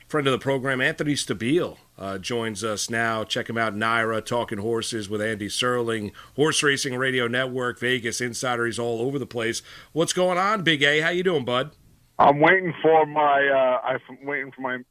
Friend of the program, Anthony Stabile, joins us now. Check him out, Naira, Talking Horses with Andy Serling, Horse Racing Radio Network, Vegas Insider. He's all over the place. What's going on, Big A? How you doing, bud? I'm waiting for my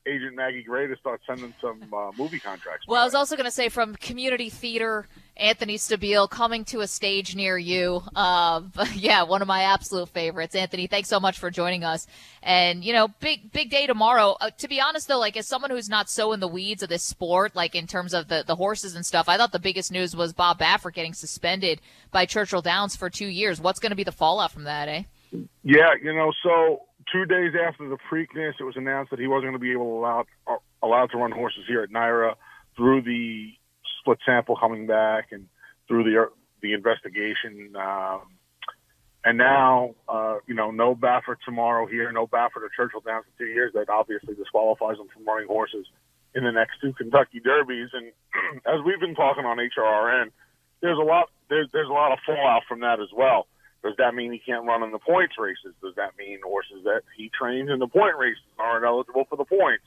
agent Maggie Gray to start sending some movie contracts. Well, I was also going to say from Community Theater, Anthony Stabile coming to a stage near you. Yeah, one of my absolute favorites. Anthony, thanks so much for joining us. And, you know, big day tomorrow. To be honest, though, like as someone who's not so in the weeds of this sport, like in terms of the horses and stuff, I thought the biggest news was Bob Baffert getting suspended by Churchill Downs for 2 years. What's going to be the fallout from that, eh? Yeah, so 2 days after the Preakness, it was announced that he wasn't going to be allowed to run horses here at Naira through the split sample coming back and through the investigation. And now, no Baffert tomorrow here, no Baffert or Churchill Downs for 2 years. That obviously disqualifies him from running horses in the next two Kentucky Derbies. And as we've been talking on HRRN, there's a lot of fallout from that as well. Does that mean he can't run in the points races? Does that mean horses that he trains in the point races aren't eligible for the points?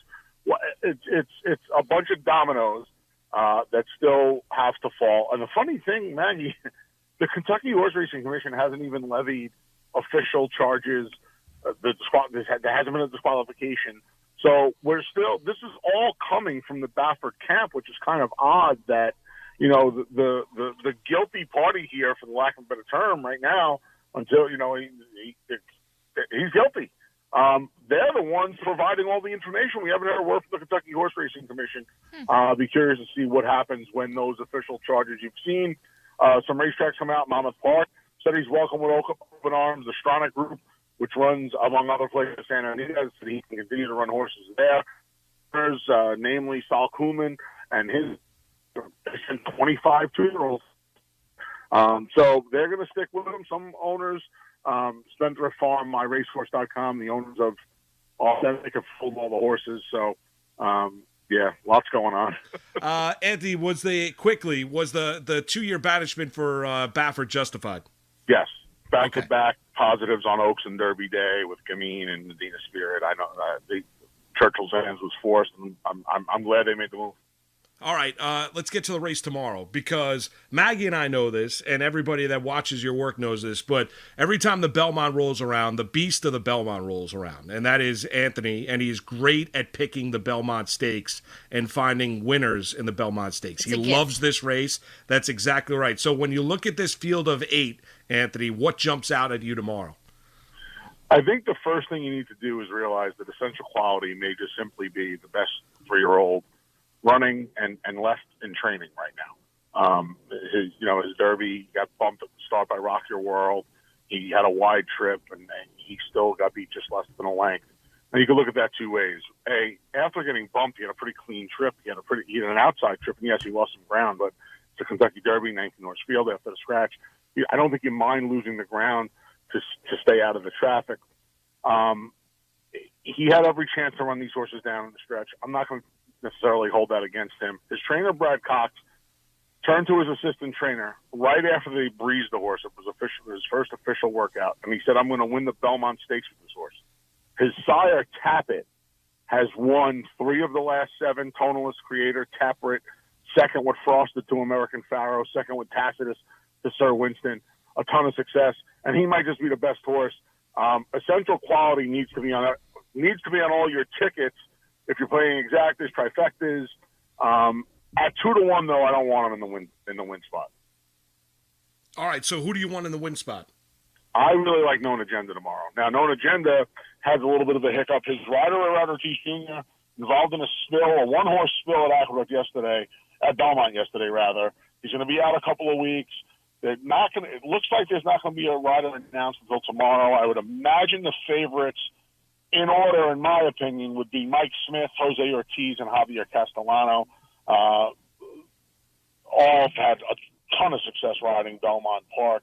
Well, it's a bunch of dominoes that still have to fall. And the funny thing, Maggie, the Kentucky Horse Racing Commission hasn't even levied official charges. There hasn't been a disqualification. So this is all coming from the Baffert camp, which is kind of odd that, the guilty party here, for the lack of a better term, right now, until he's guilty. They're the ones providing all the information. We haven't heard a word from the Kentucky Horse Racing Commission. I'll be curious to see what happens when those official charges. You've seen some racetracks come out. Monmouth Park said he's welcome with open arms. The Stronach Group, which runs, among other places, San Antonio, said he can continue to run horses there. There's namely Sal Kuhlman and his 25 2-year-olds. So they're going to stick with him. Some owners, Spendthrift Farm, MyRacehorse.com, the owners of Authentic have sold all the horses. So, lots going on. Anthony, was the 2-year banishment for Baffert justified? Yes. Back-to-back positives on Oaks and Derby Day with Gamine and Medina Spirit. I know the Churchill's hands was forced, and I'm glad they made the move. All right, let's get to the race tomorrow, because Maggie and I know this, and everybody that watches your work knows this, but every time the Belmont rolls around, the beast of the Belmont rolls around, and that is Anthony, and he's great at picking the Belmont Stakes and finding winners in the Belmont Stakes. He loves this race. That's exactly right. So when you look at this field of 8, Anthony, what jumps out at you tomorrow? I think the first thing you need to do is realize that Essential Quality may just simply be the best 3-year-old running and left in training right now. His Derby got bumped at the start by Rock Your World. He had a wide trip, and he still got beat just less than a length. And you can look at that two ways. After getting bumped, he had a pretty clean trip. He had an outside trip, and yes, he lost some ground, but it's a Kentucky Derby, 19 North Field after the scratch. I don't think you mind losing the ground to stay out of the traffic. He had every chance to run these horses down in the stretch. I'm not going to necessarily hold that against him. His trainer, Brad Cox, turned to his assistant trainer right after they breezed the horse. It was his first official workout, and he said, "I'm going to win the Belmont Stakes with this horse." His sire, Tappet, has won 3 of the last 7. Tonalist Creator, Tappet, second with Frosted to American Pharaoh, second with Tacitus to Sir Winston. A ton of success, and he might just be the best horse. Essential Quality needs to be on all your tickets. If you're playing exactas, trifectas, at 2-1 though, I don't want him in the win spot. All right, so who do you want in the win spot? I really like Known Agenda tomorrow. Now, Known Agenda has a little bit of a hiccup. His rider, Ortiz Jr., involved in a one-horse spill at Belmont yesterday, rather. He's going to be out a couple of weeks. It looks like there's not going to be a rider announced until tomorrow. I would imagine the favorites, in order, in my opinion, would be Mike Smith, Jose Ortiz, and Javier Castellano. All have had a ton of success riding Belmont Park,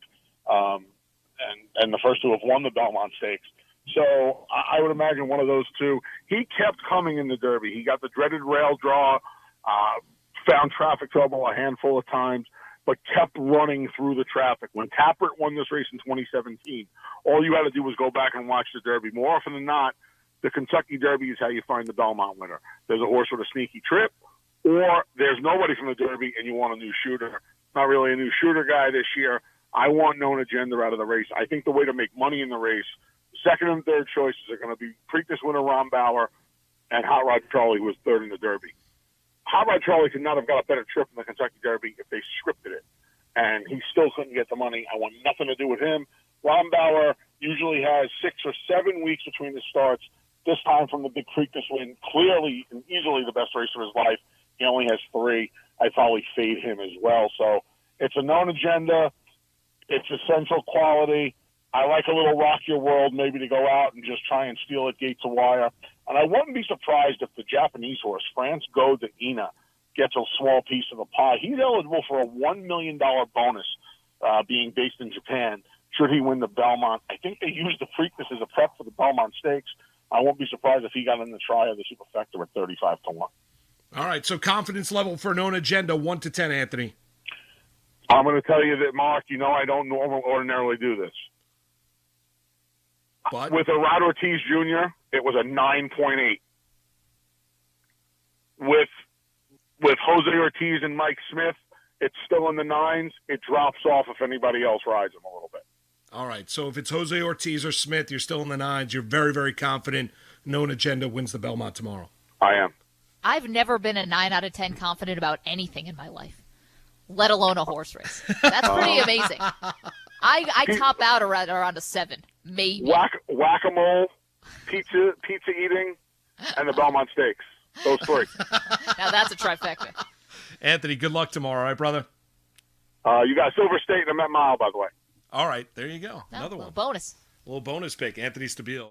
and the first 2 have won the Belmont Stakes. So I would imagine one of those 2. He kept coming in the Derby. He got the dreaded rail draw, found traffic trouble a handful of times, but kept running through the traffic. When Tappert won this race in 2017, all you had to do was go back and watch the Derby. More often than not, the Kentucky Derby is how you find the Belmont winner. There's a horse with a sneaky trip, or there's nobody from the Derby and you want a new shooter. Not really a new shooter guy this year. I want Known Agenda out of the race. I think the way to make money in the race, second and third choices are going to be Preakness winner Ron Bauer and Hot Rod Charlie, who was third in the Derby. Hot Rod Charlie could not have got a better trip in the Kentucky Derby if they scripted it, and he still couldn't get the money. I want nothing to do with him. Ron Bauer usually has 6 or 7 weeks between the starts. This time from the big Preakness win, clearly and easily the best race of his life. He only has 3. I'd probably fade him as well. So it's a Known Agenda. It's essential quality. I like a little rock your world maybe to go out and just try and steal at Gates of Wire. And I wouldn't be surprised if the Japanese horse, France Go de Ina, gets a small piece of the pie. He's eligible for a $1 million bonus being based in Japan should he win the Belmont. I think they used the Preakness as a prep for the Belmont Stakes. I won't be surprised if he got in the try of the Superfecta at 35 to 1. All right, so confidence level for Known Agenda, 1 to 10, Anthony. I'm going to tell you that, Mark, I don't ordinarily do this. But with Rod Ortiz Jr., it was a 9.8. With Jose Ortiz and Mike Smith, it's still in the 9s. It drops off if anybody else rides him a little bit. All right, so if it's Jose Ortiz or Smith, you're still in the 9s. You're very, very confident Known Agenda wins the Belmont tomorrow. I am. I've never been a 9 out of 10 confident about anything in my life, let alone a horse race. That's pretty amazing. I top out around a 7, maybe. Whack-a-mole, pizza eating, and the Belmont Stakes. Those 3. Now that's a trifecta. Anthony, good luck tomorrow, all right, brother? You got Silver State and a Met Mile, by the way. All right, there you go. Another one. Bonus. A little bonus pick, Anthony Stabile.